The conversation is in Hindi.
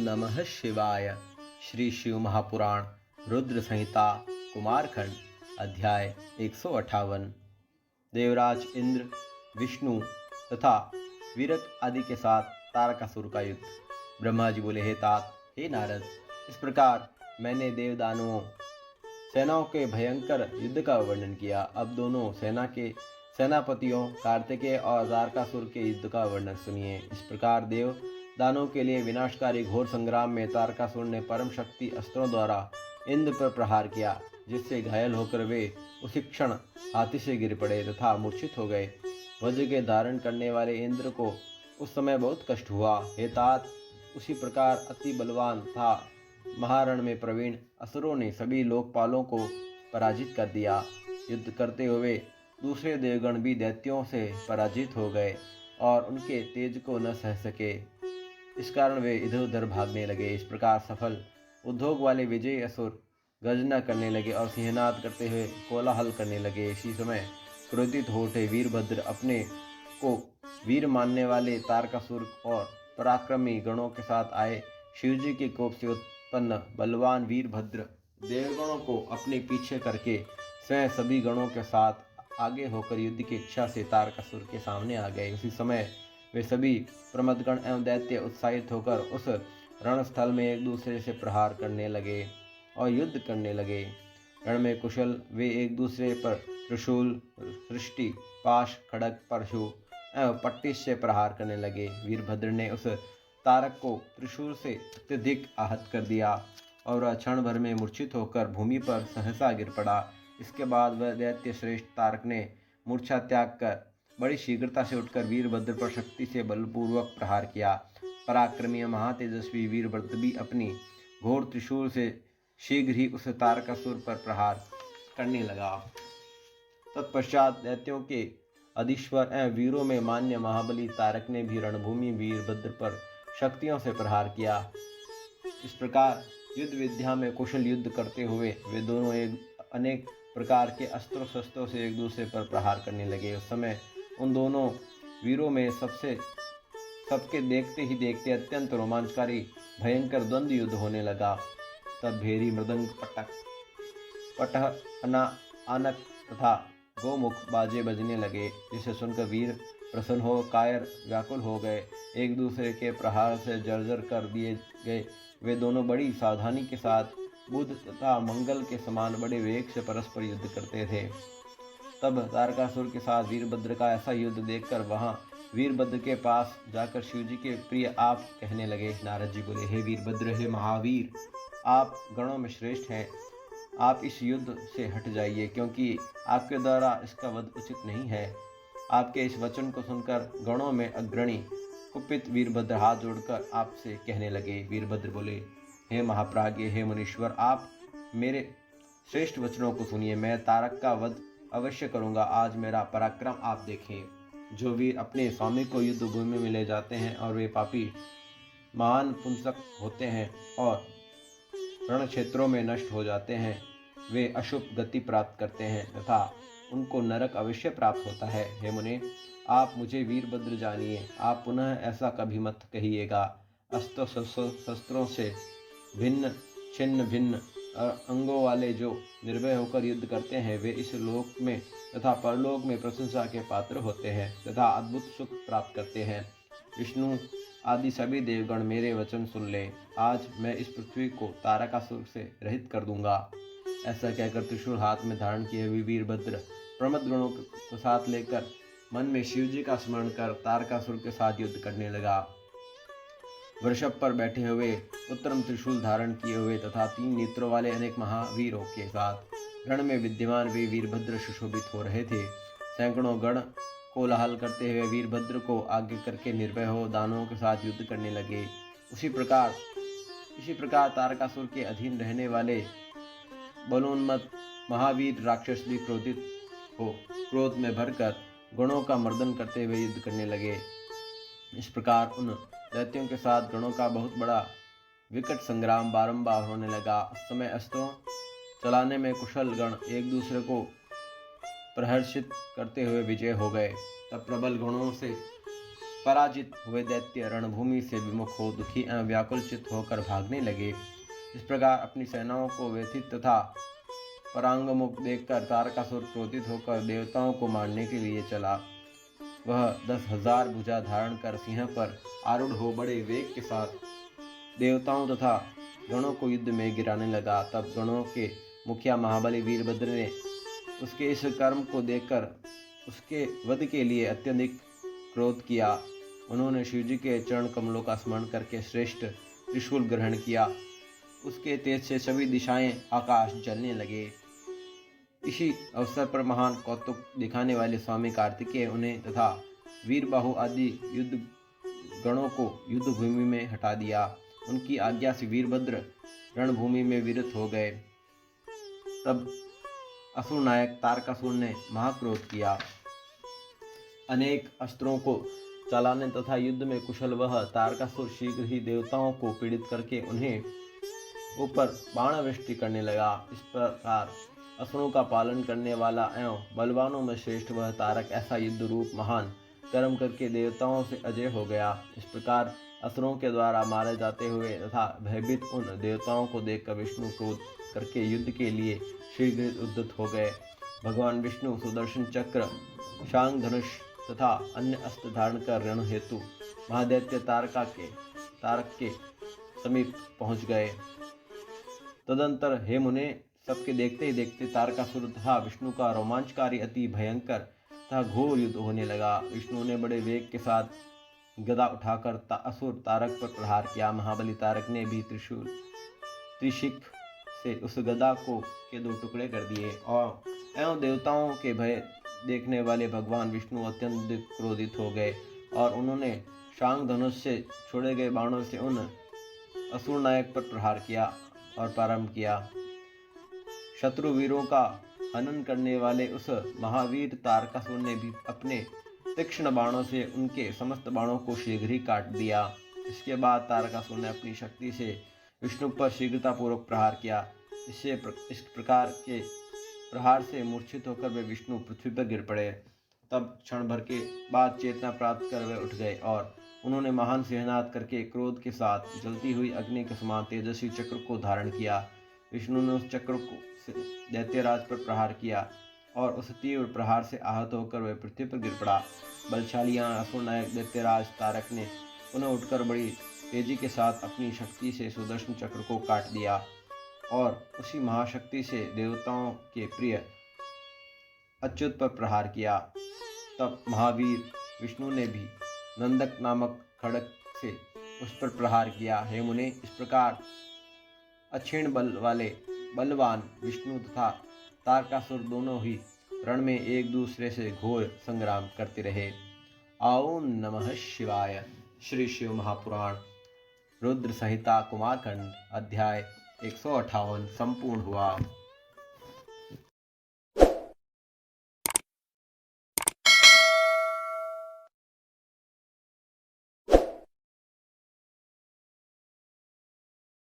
नमः शिवाय। श्री शिव महापुराण रुद्र संहिता कुमारखंड अध्याय 158। देवराज इंद्र, विष्णु तथा वीरक आदि के साथ तारकासुर का युद्ध। ब्रह्मा जी बोले, हे तात, हे नारद, इस प्रकार मैंने देवदानवों सेनाओं के भयंकर युद्ध का वर्णन किया। अब दोनों सेना के सेनापतियों कार्तिकेय और तारकासुर के युद्ध का वर्णन सुनिए। इस प्रकार देव दानों के लिए विनाशकारी घोर संग्राम में तारकासुर ने परम शक्ति अस्त्रों द्वारा इंद्र पर प्रहार किया, जिससे घायल होकर वे उसी क्षण हाथी से गिर पड़े तथा मूर्छित हो गए। वज्र के धारण करने वाले इंद्र को उस समय बहुत कष्ट हुआ। हे तात, उसी प्रकार अति बलवान था महारण में प्रवीण असुरों ने सभी लोकपालों को पराजित कर दिया। युद्ध करते हुए दूसरे देवगण भी दैत्यों से पराजित हो गए और उनके तेज को न सह सके। इस कारण वे इधर उधर भागने लगे। इस प्रकार सफल उद्योग वाले विजयी असुर गर्जना करने लगे और सिंहनाद करते हुए कोलाहल करने लगे। इसी समय क्रोधित हो उठे वीरभद्र अपने को वीर मानने वाले तारकासुर और पराक्रमी गणों के साथ आए। शिवजी के कोप से उत्पन्न बलवान वीरभद्र देवगणों को अपने पीछे करके स्वयं सभी गणों के साथ आगे होकर युद्ध की इच्छा से तारकासुर के सामने आ गए। उसी समय वे सभी प्रमदगण एवं दैत्य उत्साहित होकर उस रणस्थल में एक दूसरे से प्रहार करने लगे और युद्ध करने लगे। रण में कुशल वे एक दूसरे पर त्रिशूल, सृष्टि, पाश, खड़ग, परशु एवं पट्टिश से प्रहार करने लगे। वीरभद्र ने उस तारक को त्रिशूल से अत्यधिक आहत कर दिया और वह क्षण भर में मूर्छित होकर भूमि पर सहसा गिर पड़ा। इसके बाद वह दैत्य श्रेष्ठ तारक ने मूर्छा त्याग कर बड़ी शीघ्रता से उठकर वीरभद्र पर शक्ति से बलपूर्वक प्रहार किया। पराक्रमी महातेजस्वी वीरभद्र भी अपनी घोर त्रिशूल से शीघ्र ही उस तारकासुर पर प्रहार करने लगा। तत्पश्चात दैत्यों के अधीश्वर एवं वीरों में मान्य महाबली तारक ने भी रणभूमि वीरभद्र पर शक्तियों से प्रहार किया। इस प्रकार युद्ध विद्या में कुशल युद्ध करते हुए वे दोनों अनेक प्रकार के अस्त्रों शस्त्रों से एक दूसरे पर प्रहार करने लगे। उस समय उन दोनों वीरों में सबके देखते ही देखते अत्यंत रोमांचकारी भयंकर द्वंद्व युद्ध होने लगा। तब भेरी, मृदंग, पटह, आनक तथा गोमुख बाजे बजने लगे, जिसे सुनकर वीर प्रसन्न हो कायर व्याकुल हो गए। एक दूसरे के प्रहार से जर्जर कर दिए गए वे दोनों बड़ी सावधानी के साथ बुध तथा मंगल के समान बड़े वेग से परस्पर युद्ध करते थे। तब तारकासुर के साथ वीरभद्र का ऐसा युद्ध देखकर वहां वीरभद्र के पास जाकर शिवजी के प्रिय आप कहने लगे। नारद जी बोले, हे वीरभद्र, हे महावीर, आप गणों में श्रेष्ठ हैं। आप इस युद्ध से हट जाइए, क्योंकि आपके द्वारा इसका वध उचित नहीं है। आपके इस वचन को सुनकर गणों में अग्रणी कुपित वीरभद्र हाथ जोड़कर आपसे कहने लगे। वीरभद्र बोले, हे महाप्राज्ञ, हे मुनीश्वर, आप मेरे श्रेष्ठ वचनों को सुनिए। मैं तारक का वध अवश्य करूंगा। आज मेरा पराक्रम आप देखें। जो वीर अपने स्वामी को युद्ध भूमि में ले जाते हैं और वे पापी महान पुंसक होते हैं और रण क्षेत्रों में नष्ट हो जाते हैं, वे अशुभ गति प्राप्त करते हैं तथा उनको नरक अवश्य प्राप्त होता है। हे मुने, आप मुझे वीरभद्र जानिए। आप पुनः ऐसा कभी मत कहिएगा। अस्त्र शस्त्रों से भिन्न छिन्न भिन्न अंगों वाले जो निर्भय होकर युद्ध करते हैं, वे इस लोक में तथा परलोक में प्रशंसा के पात्र होते हैं तथा अद्भुत सुख प्राप्त करते हैं। विष्णु आदि सभी देवगण मेरे वचन सुन ले। आज मैं इस पृथ्वी को तारकासुर से रहित कर दूंगा। ऐसा कहकर त्रिशूल हाथ में धारण किए हुए वीरभद्र प्रमद गणों को साथ लेकर मन में शिवजी का स्मरण कर तारकासुर के साथ युद्ध करने लगा। वृषभ पर बैठे हुए, उत्तम त्रिशूल धारण किए हुए तथा 3 नेत्रों वाले अनेक महावीरों के साथ रण में विद्यमान वे वीरभद्र सुशोभित हो रहे थे। सैकड़ों गण कोलाहल करते हुए वीरभद्र को आगे करके निर्भय हो दानवों के साथ युद्ध करने लगे। इसी प्रकार तारकासुर के अधीन रहने वाले बलोन्मत्त महावीर राक्षस भी क्रोधित हो क्रोध में भरकर गणों का मर्दन करते हुए युद्ध करने लगे। इस प्रकार उन दैत्यों के साथ गणों का बहुत बड़ा विकट संग्राम बारंबार होने लगा। उस समय अस्त्रों चलाने में कुशल गण एक दूसरे को प्रहर्षित करते हुए विजय हो गए। तब प्रबल गणों से पराजित हुए दैत्य रणभूमि से विमुख हो दुखी एवं व्याकुलचित होकर भागने लगे। इस प्रकार अपनी सेनाओं को व्यथित तथा परांगमुख देखकर तारकासुर क्रोधित होकर देवताओं को मारने के लिए चला। वह 10,000 भुजा धारण कर सिंह पर आरूढ़ हो बड़े वेग के साथ देवताओं तथा गणों को युद्ध में गिराने लगा। तब गणों के मुखिया महाबली वीरभद्र ने उसके इस कर्म को देखकर उसके वध के लिए अत्यधिक क्रोध किया। उन्होंने शिवजी के चरण कमलों का स्मरण करके श्रेष्ठ त्रिशूल ग्रहण किया। उसके तेज से सभी दिशाएं आकाश जलने लगे। इसी अवसर पर महान कौतुक दिखाने वाले स्वामी कार्तिकेय उन्हें तथा वीरबाहु आदि युद्ध गणों को युद्ध भूमि में हटा दिया। उनकी आज्ञा से वीरभद्र रणभूमि में विरत हो गए। तब असुर नायक तारकासुर ने महाक्रोध किया। अनेक अस्त्रों को चलाने तथा युद्ध में कुशल वह तारकासुर शीघ्र ही देवताओं को पीड़ित करके उन्हें ऊपर बाणवृष्टि करने लगा। इस प्रकार असुरों का पालन करने वाला एवं बलवानों में श्रेष्ठ वह तारक ऐसा युद्ध रूप महान कर्म करके देवताओं से अजय हो गया। इस प्रकार असुरों के द्वारा मारे जाते हुए तथा भयभीत उन देवताओं को देखकर विष्णु क्रोध करके युद्ध के लिए शीघ्र उद्यत हो गए। भगवान विष्णु सुदर्शन चक्र, शांग धनुष तथा अन्य अस्त्र धारण कर रण हेतु महादैत्य तारक के समीप पहुंच गए। तदंतर हे मुने, सबके देखते ही देखते तारकासुर तथा विष्णु का रोमांचकारी अति भयंकर तथा घोर युद्ध होने लगा। विष्णु ने बड़े वेग के साथ गदा उठाकर असुर तारक पर प्रहार किया। महाबली तारक ने भी त्रिशिख से उस गदा के 2 टुकड़े कर दिए और एवं देवताओं के भय देखने वाले भगवान विष्णु अत्यंत क्रोधित हो गए और उन्होंने शांग धनुष से छोड़े गए बाणों से उन असुर नायक पर प्रहार किया और प्रारंभ किया। शत्रु वीरों का हनन करने वाले उस महावीर तारकासुर ने भी अपने तीक्ष्ण बाणों से उनके समस्त बाणों को शीघ्र ही काट दिया। इसके बाद तारकासुर ने अपनी शक्ति से विष्णु पर शीघ्रतापूर्वक प्रहार किया। इस प्रकार के प्रहार से मूर्छित होकर वे विष्णु पृथ्वी पर गिर पड़े। तब क्षण भर के बाद चेतना प्राप्त कर वे उठ गए और उन्होंने महान सिंहनाद करके क्रोध के साथ जलती हुई अग्नि के समान तेजस्वी चक्र को धारण किया। विष्णु ने उस चक्र को दैत्यराज पर प्रहार किया और उस तीव्र प्रहार से आहत होकर वह पृथ्वी पर गिर पड़ा। बलशाली असुर नायक दैत्यराज तारक ने पुनः उठकर बड़ी तेजी के साथ अपनी शक्ति से सुदर्शन चक्र को काट दिया और उसी महाशक्ति से देवताओं के प्रिय अच्युत पर प्रहार किया। तब महावीर विष्णु ने भी नंदक नामक खड्ग से उस पर प्रहार किया। हे मुने, इस प्रकार अक्षीण बल वाले बलवान विष्णु तथा तारकासुर दोनों ही रण में एक दूसरे से घोर संग्राम करते रहे। ओम नमः शिवाय। श्री शिव महापुराण रुद्र संहिता कुमारखंड अध्याय 158 संपूर्ण हुआ।